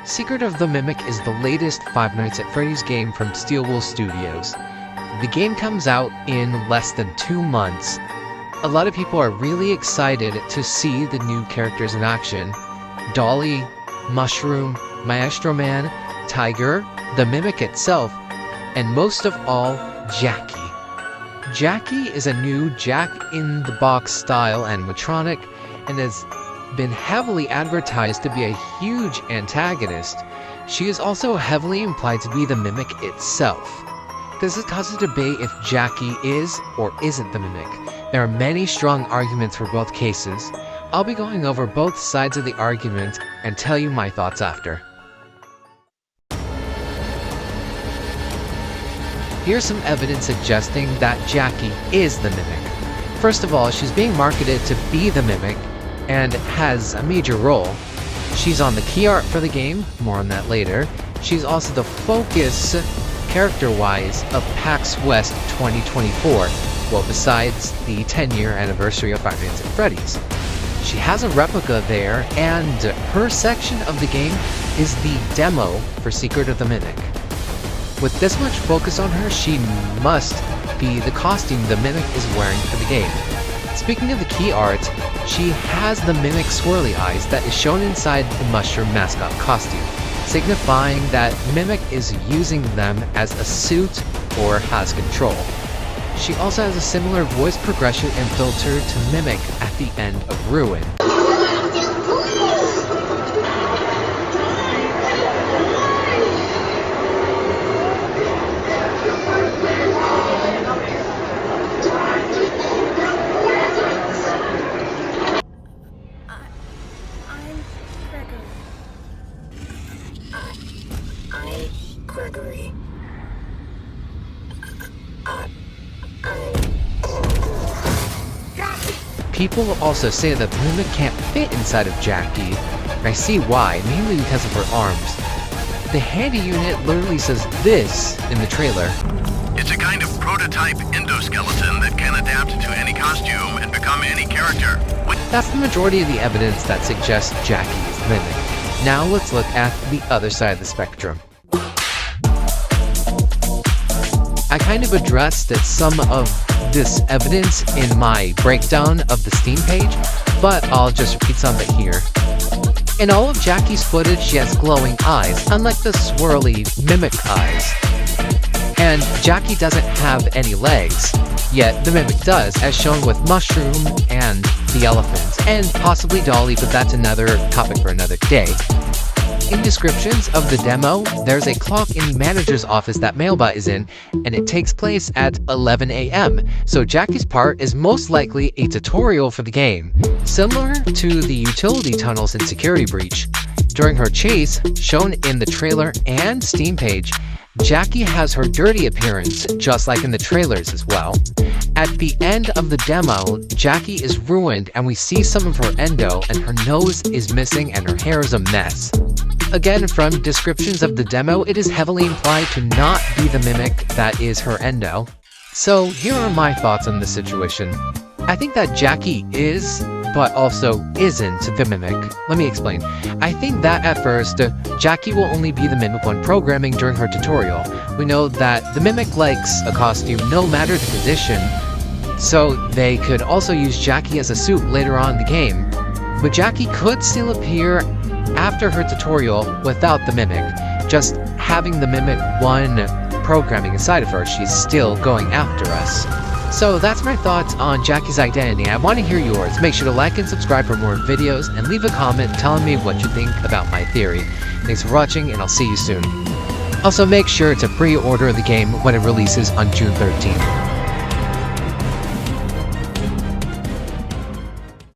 Secret of the Mimic is the latest Five Nights at Freddy's game from Steelwool Studios. The game comes out in less than 2 months. A lot of people are really excited to see the new characters in action. Dolly, Mushroom, Maestro Man, Tiger, the Mimic itself, and most of all, Jackie. Jackie is a new Jack-in-the-Box style animatronic and has been heavily advertised to be a huge antagonist. She is also heavily implied to be the Mimic itself. This has caused a debate if Jackie is or isn't the Mimic. There are many strong arguments for both cases. I'll be going over both sides of the argument and tell you my thoughts after. Here's some evidence suggesting that Jackie is the Mimic. First of all, she's being marketed to be the Mimic and has a major role. She's on the key art for the game, more on that later. She's also the focus, character-wise, of PAX West 2024, well, besides the 10-year anniversary of Five Nights at Freddy's. She has a replica there, and her section of the game is the demo for Secret of the Mimic. With this much focus on her, she must be the costume the Mimic is wearing for the game. Speaking of the key art, she has the Mimic swirly eyes that is shown inside the Mushroom mascot costume, signifying that Mimic is using them as a suit or has control. She also has a similar voice progression and filter to Mimic at the end of Ruin. People also say that the Mimic can't fit inside of Jackie, and I see why, mainly because of her arms. The handy unit literally says this in the trailer. It's a kind of prototype endoskeleton that can adapt to any costume and become any character. That's the majority of the evidence that suggests Jackie is the Mimic. Now let's look at the other side of the spectrum. I kind of addressed some of this evidence in my breakdown of the Steam page, but I'll just repeat some of it here. In all of Jackie's footage, she has glowing eyes, unlike the swirly Mimic eyes. And Jackie doesn't have any legs, yet the Mimic does, as shown with Mushroom and the elephant, and possibly Dolly, but that's another topic for another day. In descriptions of the demo, there's a clock in the manager's office that Mailbot is in, and it takes place at 11 AM, so Jackie's part is most likely a tutorial for the game, similar to the utility tunnels in Security Breach. During her chase, shown in the trailer and Steam page, Jackie has her dirty appearance, just like in the trailers as well. At the end of the demo, Jackie is ruined and we see some of her endo, and her nose is missing and her hair is a mess. Again, from descriptions of the demo, it is heavily implied to not be the Mimic that is her endo. So here are my thoughts on the situation. I think that Jackie is, but also isn't the Mimic. Let me explain. I think that at first, Jackie will only be the Mimic when programming during her tutorial. We know that the Mimic likes a costume no matter the position, so they could also use Jackie as a suit later on in the game. But Jackie could still appear after her tutorial without the Mimic. Just having the Mimic one programming inside of her, she's still going after us. So that's my thoughts on Jackie's identity. I want to hear yours. Make sure to like and subscribe for more videos, and leave a comment telling me what you think about my theory. Thanks for watching, and I'll see you soon. Also, make sure to pre-order the game when it releases on June 13th.